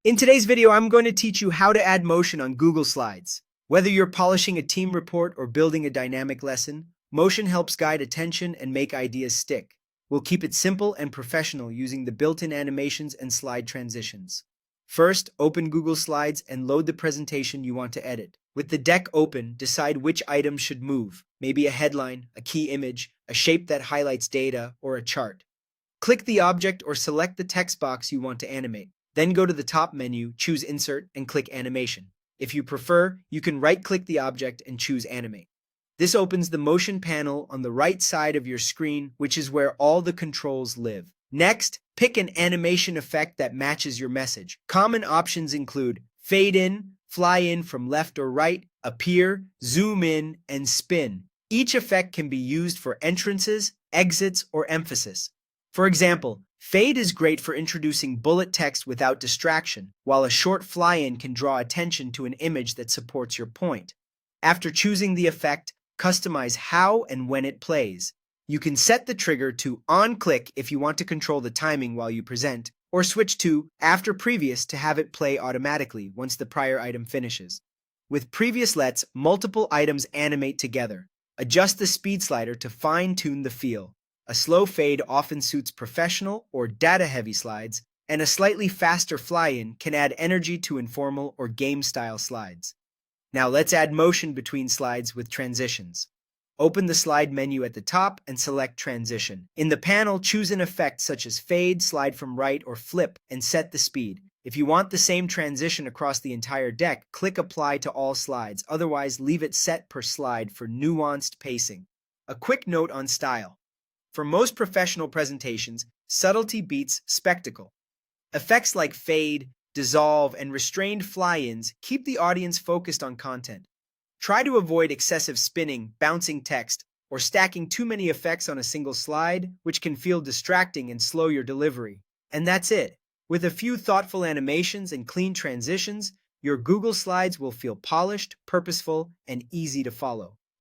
In today's video, I'm going to teach you how to add motion on Google Slides. Whether you're polishing a team report or building a dynamic lesson, motion helps guide attention and make ideas stick. We'll keep it simple and professional using the built-in animations and slide transitions. First, open Google Slides and load the presentation you want to edit. With the deck open, decide which items should move, maybe a headline, a key image, a shape that highlights data, or a chart. Click the object or select the text box you want to animate. Then go to the top menu, choose Insert, and click Animation. If you prefer, you can right-click the object and choose Animate. This opens the motion panel on the right side of your screen, which is where all the controls live. Next, pick an animation effect that matches your message. Common options include fade in, fly in from left or right, appear, zoom in, and spin. Each effect can be used for entrances, exits, or emphasis. For example, fade is great for introducing bullet text without distraction, while a short fly-in can draw attention to an image that supports your point. After choosing the effect, customize how and when it plays. You can set the trigger to on-click if you want to control the timing while you present, or switch to after previous to have it play automatically once the prior item finishes. With previous lets multiple items animate together. Adjust the speed slider to fine-tune the feel. A slow fade often suits professional or data-heavy slides, and a slightly faster fly-in can add energy to informal or game-style slides. Now let's add motion between slides with transitions. Open the slide menu at the top and select Transition. In the panel, choose an effect such as fade, slide from right, or flip, and set the speed. If you want the same transition across the entire deck, click Apply to all slides, otherwise leave it set per slide for nuanced pacing. A quick note on style. For most professional presentations, subtlety beats spectacle. Effects like fade, dissolve, and restrained fly-ins keep the audience focused on content. Try to avoid excessive spinning, bouncing text, or stacking too many effects on a single slide, which can feel distracting and slow your delivery. And that's it. With a few thoughtful animations and clean transitions, your Google Slides will feel polished, purposeful, and easy to follow.